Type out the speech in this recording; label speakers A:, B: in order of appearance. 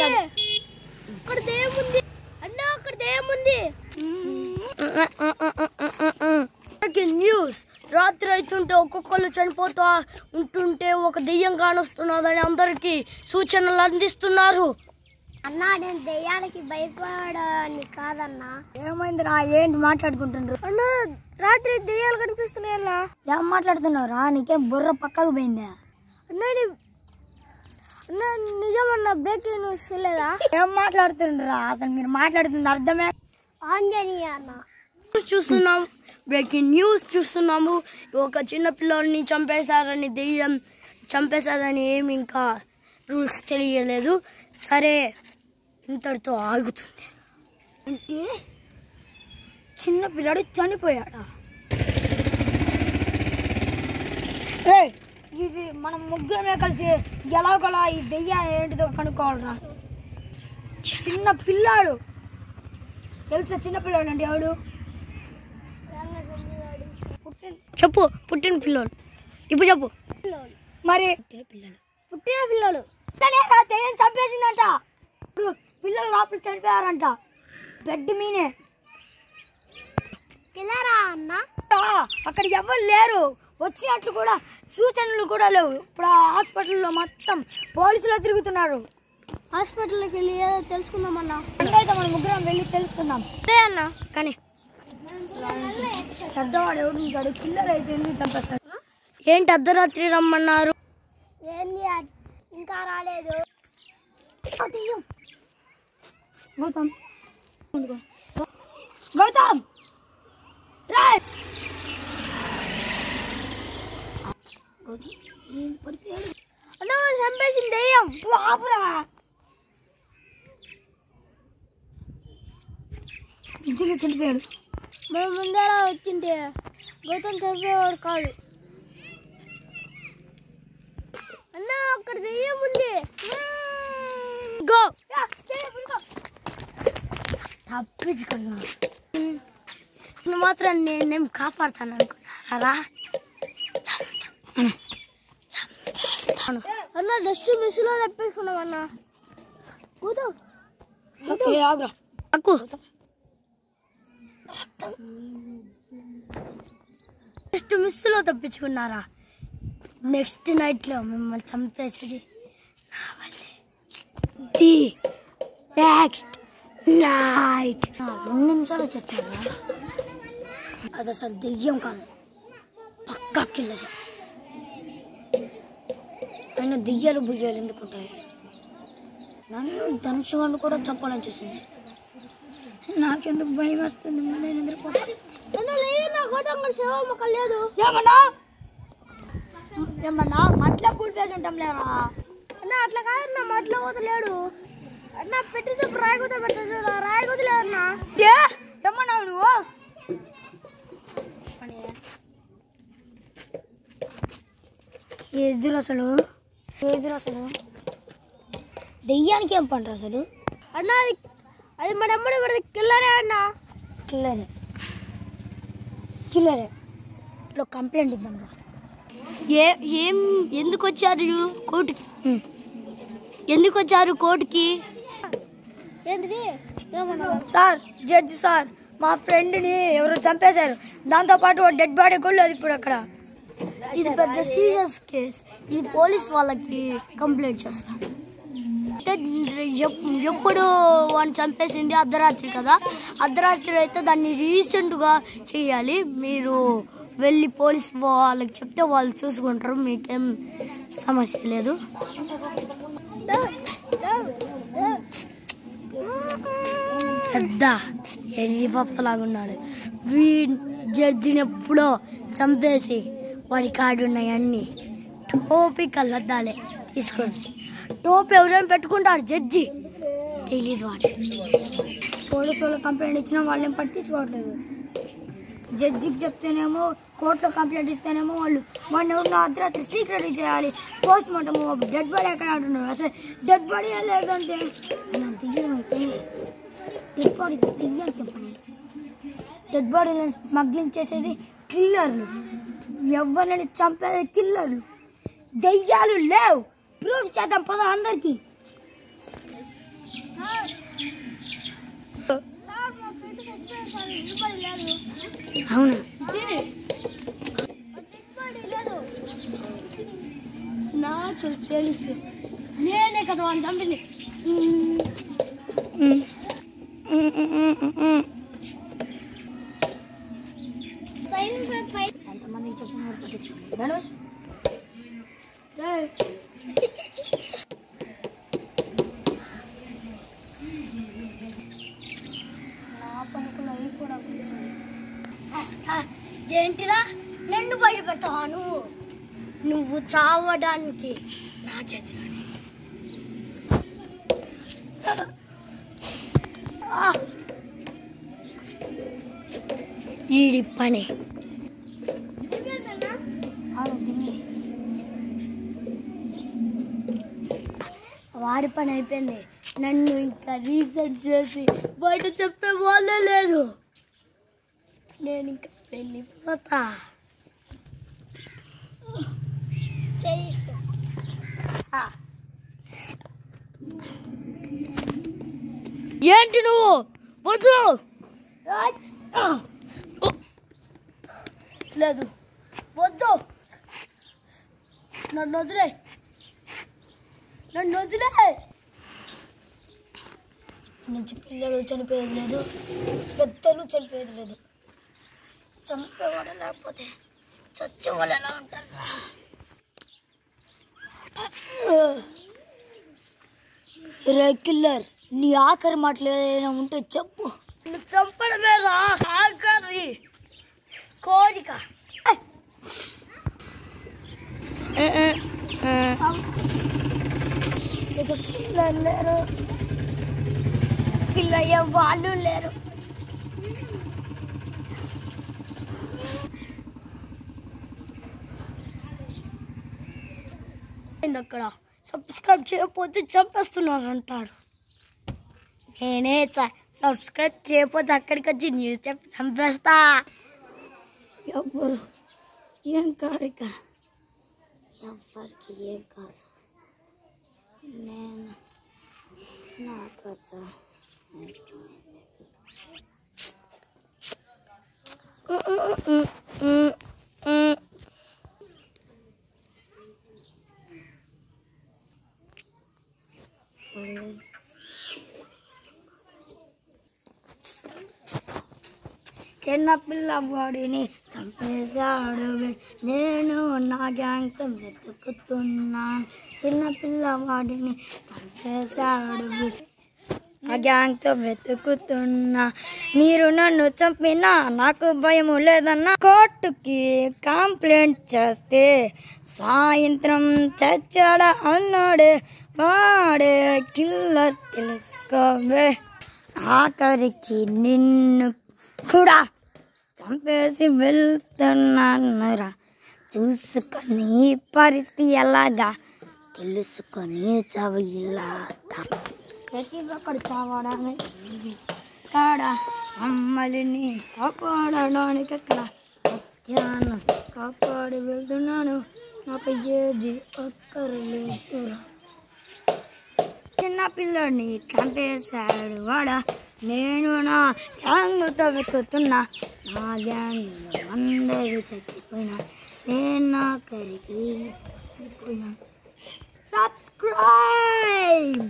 A: అక్కడ దేముంది అన్న, అక్కడ దేముంది. న్యూస్ రాత్రి అవుతుంటే ఒక్కొక్కళ్ళు చనిపోతా ఉంటుంటే ఒక దెయ్యం కానొస్తున్నదని అందరికి సూచనలు అందిస్తున్నారు.
B: అన్నా నేను దెయ్యాలకి భయపడని కాదన్నా.
A: ఏమైందిరా, ఏంటి మాట్లాడుకుంటున్నారు?
B: అన్న రాత్రి దెయ్యాలు కనిపిస్తున్నాయన్నా.
A: ఏం మాట్లాడుతున్నావురా? నీకేం బుర్ర పక్కకు పోయిందా?
B: అన్న నిజమన్నా, బ్రేకింగ్ న్యూస్ లేదా?
A: ఏం మాట్లాడుతుండ్రా అసలు? మీరు మాట్లాడుతుంది అర్థమే.
B: ఆంజనేయ అన్న
A: చూస్తున్నాం, బ్రేకింగ్ న్యూస్ చూస్తున్నాము. ఒక చిన్న పిల్లోడిని చంపేశారని, దెయ్యం చంపేశారని ఏమి ఇంకా రూల్స్ తెలియలేదు. సరే, ఇంతటితో ఆగుతుంది. అంటే చిన్న పిల్లాడు చనిపోయాడా? ఇది మనం ముగ్గురమే కలిసి ఎలాగోలా ఈ దెయ్యం ఏంటిదో కనుక్కోవాలరా. చిన్న పిల్లాడు తెలుసా? చిన్న పిల్లాడు అంటే ఎవడు? చెప్పు. పుట్టిన పిల్లోడు. ఇప్పుడు చెప్పు. మరి పుట్టిన పిల్లలు దెయ్యం చంపేసిందంట. ఇప్పుడు పిల్లలు లోపల చనిపోయారంట బెడ్ మీనే.
B: అన్న
A: అక్కడ ఎవరు లేరు, వచ్చినట్లు కూడా సూచనలు కూడా లేవు. ఇప్పుడు ఆ హాస్పిటల్లో మొత్తం పోలీసులు తిరుగుతున్నారు.
B: హాస్పిటల్కి వెళ్ళి ఏదో తెలుసుకుందామన్నా.
A: అంటే మనం ముగ్గురం వెళ్ళి తెలుసుకుందాం.
B: అన్న
A: కానీ చెడ్డవాడు ఎవడు ఉంటాడు? కిల్లర్ అయితే ఎందుకు చంపేస్తాడు? ఏంటి అర్ధరాత్రి రమ్మన్నారు?
B: ఏంది ఇంకా రాలేదు.
A: గౌతమ్ గౌతమ్
B: అన్న చంపేసింది దెయ్యం.
A: ఆపురా. నిజంగా చనిపోయాడు.
B: మేము ముందేలా వచ్చింటే గౌతమ్ చనిపోయేవాడు కాదు. అన్న అక్కడ దెయ్యం ఉంది.
A: గో తప్పించుకున్నా. నువ్వు మాత్రం నేనేం కాపాడుతాను అనుకున్నారా? చంపేస్తాను.
B: అన్న డస్ట్ మిస్లో తప్పించుకున్నాం అన్న.
A: అక్కు జస్ట్ మిస్లో తప్పించుకున్నారా? నెక్స్ట్ నైట్లో మిమ్మల్ని చంపేసేది నా వల్లే. ది నెక్స్ట్ నైట్ 2 నిమిషాలు వచ్చారా? అది అసలు దెయ్యం కాదు, పక్కా కిల్లర్. అయినా దెయ్యాలు బుయ్యాలు ఎందుకుంటాయి? నన్ను ధనుషుగాన్ని కూడా చంపాలని చూసింది. నాకెందుకు భయం వస్తుంది? ముందే నిద్రపోతాను. ఏమన్నా మట్లో కూలిపేసి ఉంటాం లేరా?
B: అన్న అట్లా కాదన్నా, మట్లో పోతలేడు అన్న. పెట్టితే రాయగూత పెట్టదు, రాయగూత లేదన్నా.
A: ఏమన్నావు నువ్వు? ఎదురు అసలు దెయ్యానికి ఏం పంట అసలు?
B: అన్న అది మన అమ్మడి పడితే కిల్లరే అన్న.
A: కిల్లరే ఇట్లా కంప్లైంట్ ఇద్దాం. ఏం ఎందుకు వచ్చారు కోర్టుకి? ఎందుకు వచ్చారు కోర్టుకి?
B: ఏంటిది?
A: సార్, జడ్జి సార్, మా ఫ్రెండ్ని ఎవరు చంపేశారు. దాంతోపాటు డెడ్ బాడీ కూడా లేదు ఇప్పుడు అక్కడ. ఇది పెద్ద సీరియస్ కేస్. ఇది పోలీస్ వాళ్ళకి కంప్లైంట్ చేస్తాం. ఎప్పుడు వాడిని చంపేసింది అర్ధరాత్రి కదా. అర్ధరాత్రి అయితే దాన్ని రీసెంట్గా చేయాలి. మీరు వెళ్ళి పోలీస్ వాళ్ళకి చెప్తే వాళ్ళు చూసుకుంటారు, మీకేం సమస్య లేదు. పెద్ద ఎర్రి పప్పలాగున్నాడు. జడ్జిని ఎప్పుడో చంపేసి వాడి కాడున్నాయన్నీ టోపీ కళ్ళద్దాలే తీసుకొని. టోపీ ఎవరైనా పెట్టుకుంటారు, జడ్జి తెలీదు. వాడు పోలీసు వాళ్ళకి కంప్లైంట్ ఇచ్చినా వాళ్ళేం పట్టించుకోవట్లేదు. జడ్జికి చెప్తేనేమో, కోర్టులో కంప్లైంట్ ఇస్తేనేమో వాళ్ళు వాడిని ఎవరినో అర్ధరాత్రి సీక్రెట్ చేయాలి, పోస్ట్ మార్టం, డెడ్ బాడీ ఎక్కడ అంటున్నారు. అసలు డెడ్ బాడీ లేదంటే దెయ్యం అయితే డెడ్ బాడీ దెయ్యం చెప్పండి. డెడ్ బాడీలను స్మగ్లింగ్ చేసేది కిల్లర్లు, ఎవరిని చంపేది కిల్లర్లు. దెయ్యాలు లేవు, ప్రూఫ్ చేద్దాం పద అందరికి. అవునా? నాకు తెలుసు, నేనే కదా వాడిని చంపింది. ఎంతమందికి చెప్పు ధనుష్. నా పనుకులు అవి కూడా ఏంటిరా నన్ను బయటపెడతావా? నువ్వు చావడానికి నా చేతిలో. ఈడి పని వాడి పని అయిపోయింది. నన్ను ఇంకా రీసెర్చ్ చేసి బయట చెప్పే వాళ్ళే లేరు. నేను ఇంకా వెళ్ళిపోతా. ఏంటి నువ్వు? వద్దు. లేదు వద్దు, నన్ను వదిలే, నన్ను వదిలే. నుంచి పిల్లలు చనిపోయేది లేదు, పెద్దలు చనిపోయేది లేదు. చంపేవాడు లేకపోతే చచ్చేవాళ్ళు ఎలా ఉంటారు? రే కిల్లర్, నీ ఆఖరి మాటలు ఏదైనా ఉంటే చెప్పు. నువ్వు చంపడమే రా ఆఖరి కోరిక. పిల్లలు లేరు, పిల్లయ్యే వాళ్ళు లేరు. అక్కడ సబ్స్క్రైబ్ చేయకపోతే చంపేస్తున్నారు అంటారు. నేనే సబ్స్క్రైబ్ చేయకపోతే అక్కడికి వచ్చి న్యూస్ చెప్పి చంపేస్తా. ఎవ్వరు ఏం కాదు, ఇక ఎవ్వరికి ఏం కాదు. నేను నా కథ చిన్నపిల్లవాడిని చంపేశాడు, నేను నా గ్యాంగ్తో వెతుకుతున్నాను. చిన్నపిల్లవాడిని చంపేశాడు, నా గ్యాంగ్తో వెతుకుతున్నా. మీరు నన్ను చంపినా నాకు భయం లేదన్నా. కోర్టుకి కంప్లైంట్ చేస్తే సాయంత్రం చచ్చాడా అన్నాడే వాడే కిల్లర్. తెలుసుకోవే, ఆఖరికి నిన్ను కూడా చంపేసి వెళ్తున్నానురా. చూసుకొని పరిస్థితి ఎలాగా తెలుసుకొని చావు ఇలాగా. ప్రతి ఒక్కడు చావడానికి కాడ అమ్మలిని కాపాడడానికి అక్కడ మధ్యాహ్నం కాపాడి వెళ్తున్నాను. నాకు ఏది ఒక్కర్లేదురా. చిన్నపిల్లని చంపేశాడు వాడా, నేను నా గ్యాంగ్తో వెతుకుతున్నా. నా గ్యాంగ్లో అందరూ చచ్చిపోయినా, నేను నా కరికి పోయినా. సబ్స్క్రైబ్.